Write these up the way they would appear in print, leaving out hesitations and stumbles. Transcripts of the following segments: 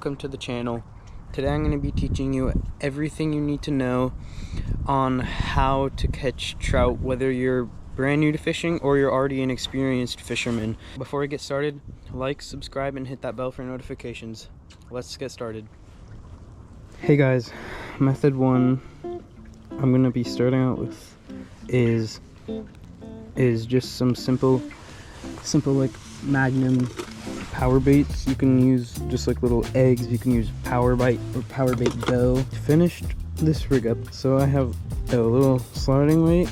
welcome to the channel. Today I'm going to be teaching you everything you need to know on how to catch trout, whether you're brand new to fishing or you're already an experienced fisherman. Before we get started, like, subscribe, and hit that bell for notifications. Let's get started. Hey guys, method one I'm going to be starting out with is just some simple like Magnum power baits. You can use just like little eggs. You can use power bait or power bait dough. Finished this rig up, so I have a little sliding weight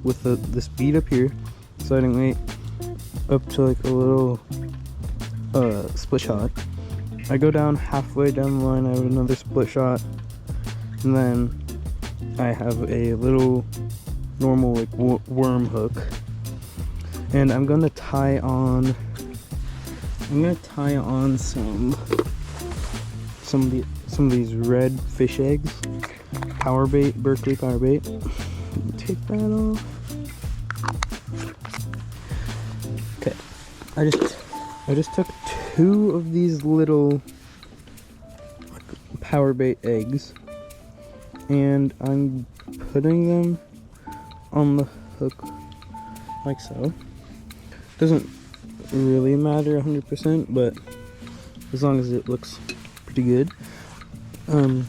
with this bead up here, sliding weight up to like a little split shot. I go down halfway down the line, I have another split shot, and then I have a little normal like worm hook, and I'm gonna tie on some of these red fish eggs, power bait, Berkeley power bait. Take that off. Okay, I just took 2 of these little power bait eggs, and I'm putting them on the hook like so. Doesn't really matter 100%, but as long as it looks pretty good, you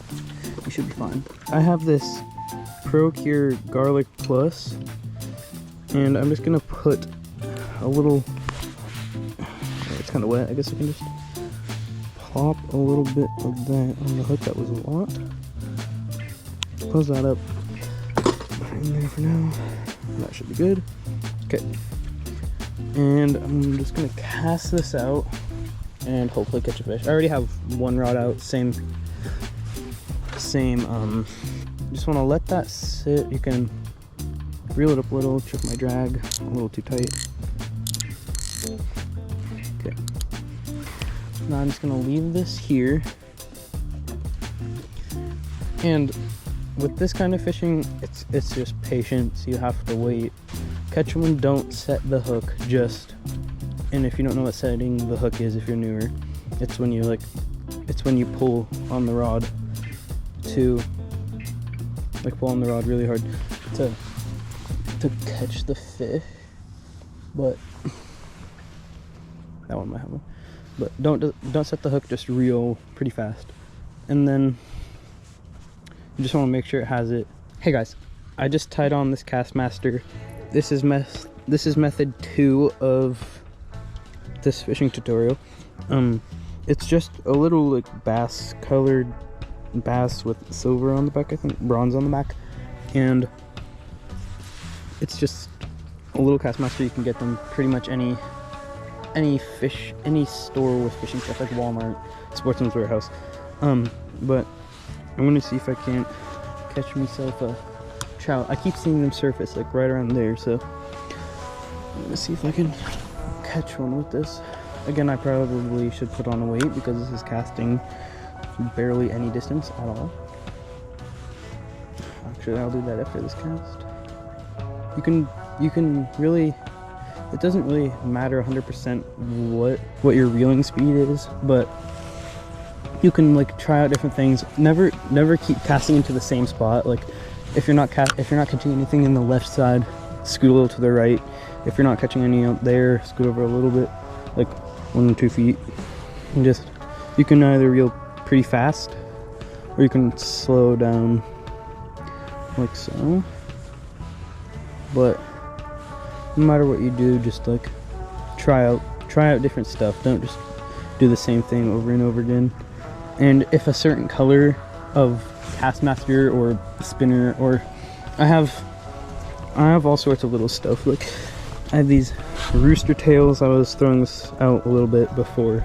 should be fine. I have this Pro-Cure Garlic Plus, and I'm just gonna put a little, it's kind of wet, I guess I can just plop a little bit of that on the hook. That was a lot. Close that up, put it in there for now. That should be good. Okay, and I'm just gonna cast this out and hopefully catch a fish. I already have one rod out, same just want to let that sit. You can reel it up a little, check my drag, a little too tight. Okay, now I'm just gonna leave this here. And with this kind of fishing, it's just patience. You have to wait. Catch one, don't set the hook just. And if you don't know what setting the hook is, if you're newer, it's when you pull on the rod to pull on the rod really hard to catch the fish. But that one might have one. But don't set the hook, just reel pretty fast. And then you just want to make sure it has it. Hey guys, I just tied on this Castmaster. This is method 2 of this fishing tutorial. It's just a little like bass colored bass with silver on the back, I think bronze on the back, and it's just a little Castmaster. You can get them pretty much any store with fishing stuff, like Walmart, Sportsman's Warehouse. But I'm gonna see if I can't catch myself a trout. I keep seeing them surface like right around there, so I'm gonna see if I can catch one with this. Again, I probably should put on a weight because this is casting barely any distance at all. Actually, I'll do that after this cast. You can really, it doesn't really matter 100% what your reeling speed is, but you can like try out different things. Never keep casting into the same spot. Like if you're not catching anything in the left side, scoot a little to the right. If you're not catching any out there, scoot over a little bit, like 1 or 2 feet, and you can either reel pretty fast or you can slow down like so. But no matter what you do, just like try out different stuff. Don't just do the same thing over and over again. And if a certain color of Castmaster or spinner, or I have all sorts of little stuff. Like I have these rooster tails. I was throwing this out a little bit before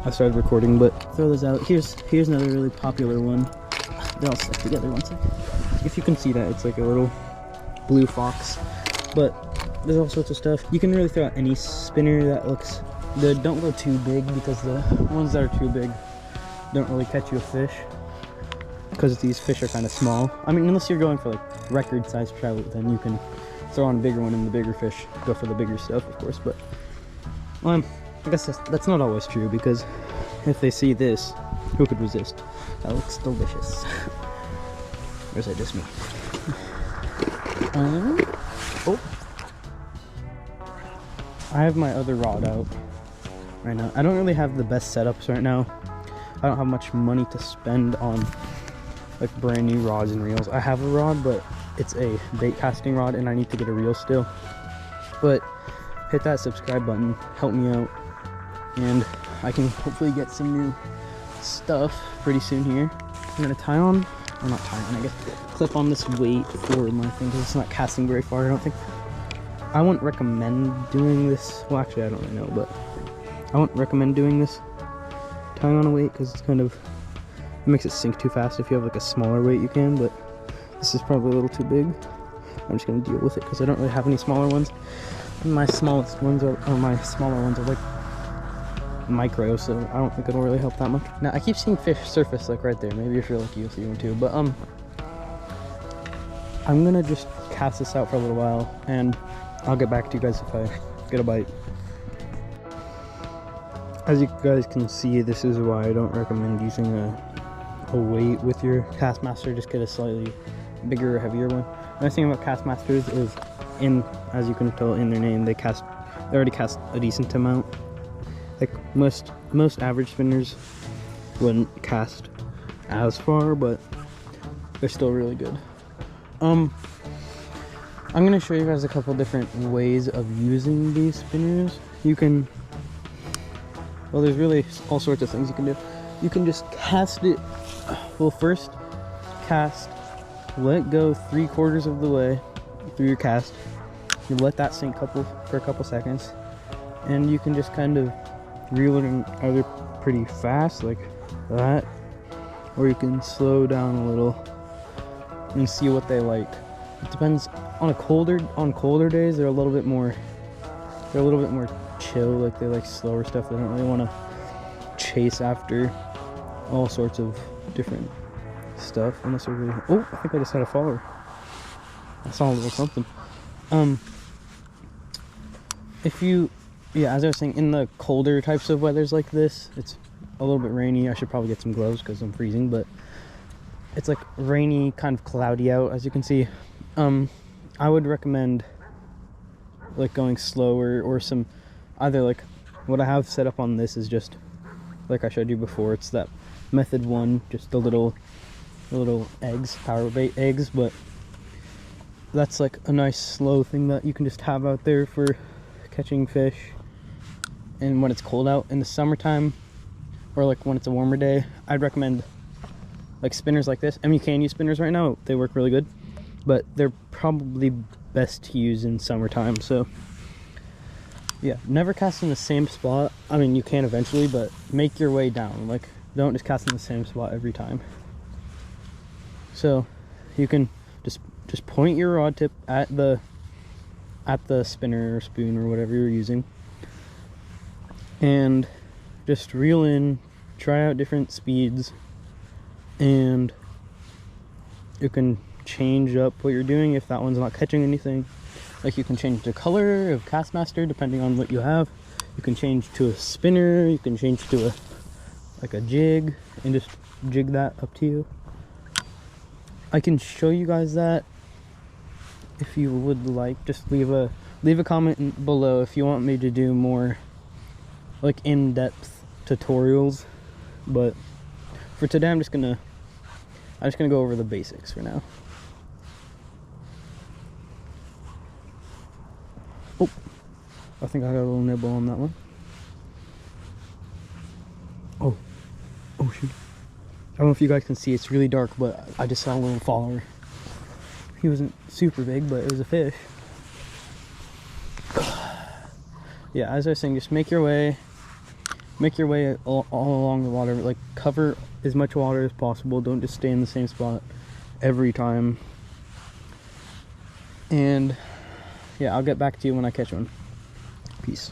I started recording, but throw those out. Here's another really popular one. They're all stuck together. One second. If you can see that, it's like a little blue fox. But there's all sorts of stuff. You can really throw out any spinner that looks good. Don't go too big, because the ones that are too big don't really catch you a fish, because these fish are kind of small. I mean, unless you're going for like record size trout, then you can throw on a bigger one and the bigger fish go for the bigger stuff, of course. But I guess that's not always true, because if they see this, who could resist? That looks delicious. Or is that just me? Oh, I have my other rod out right now. I don't really have the best setups right now. I don't have much money to spend on like brand new rods and reels. I have a rod, but it's a bait casting rod and I need to get a reel still. But hit that subscribe button, help me out, and I can hopefully get some new stuff pretty soon here. I'm gonna tie on, or not tie on, I guess, clip on this weight for my thing because it's not casting very far, I don't think. I wouldn't recommend doing this. Well, actually, I don't really know, but I wouldn't recommend doing this, tying on a weight, because it's kind of, it makes it sink too fast. If you have like a smaller weight, you can, but this is probably a little too big. I'm just gonna deal with it because I don't really have any smaller ones. And my smallest ones are, or my smaller ones are like micro, so I don't think it'll really help that much. Now I keep seeing fish surface like right there. Maybe if you're lucky you'll see one too, but I'm gonna just cast this out for a little while and I'll get back to you guys if I get a bite. As you guys can see, this is why I don't recommend using a weight with your Castmaster. Just get a slightly bigger or heavier one. The nice thing about Castmasters is, as you can tell in their name, they already cast a decent amount. Like most average spinners wouldn't cast as far, but they're still really good. I'm gonna show you guys a couple different ways of using these spinners. You can, well, there's really all sorts of things you can do. You can just cast it, well, first cast, let go 3/4 of the way through your cast. You let that sink for a couple seconds, and you can just kind of reel it in either pretty fast like that, or you can slow down a little and see what they like. It depends. On colder days, they're a little bit more chill. Like they like slower stuff. They don't really want to chase after all sorts of different stuff unless they're really. Oh, I think I just had a follower. I saw a little something. As I was saying, in the colder types of weathers like this, it's a little bit rainy. I should probably get some gloves because I'm freezing, but it's like rainy, kind of cloudy out, as you can see. I would recommend like going slower, or either like what I have set up on this is just like I showed you before. It's that method 1, just the little eggs, power bait eggs, but that's like a nice slow thing that you can just have out there for catching fish. And when it's cold out in the summertime, or like when it's a warmer day, I'd recommend like spinners like this. I mean, you can use spinners right now, they work really good, but they're probably best to use in summertime. So yeah, never cast in the same spot. I mean, you can eventually, but make your way down. Like, don't just cast in the same spot every time. So you can just point your rod tip at the spinner or spoon or whatever you're using, and just reel in, try out different speeds, and you can change up what you're doing if that one's not catching anything. Like, you can change the color of Castmaster depending on what you have. You can change to a spinner, you can change to a jig, and just jig that up to you. I can show you guys that if you would like. Just leave a comment below if you want me to do more like in-depth tutorials, but for today I'm just gonna go over the basics for now. Oh, I think I got a little nibble on that one. Oh shoot. I don't know if you guys can see, it's really dark, but I just saw a little follower. He wasn't super big, but it was a fish. Yeah, as I was saying, just make your way all along the water. Like, cover as much water as possible. Don't just stay in the same spot every time. And yeah, I'll get back to you when I catch one. Peace.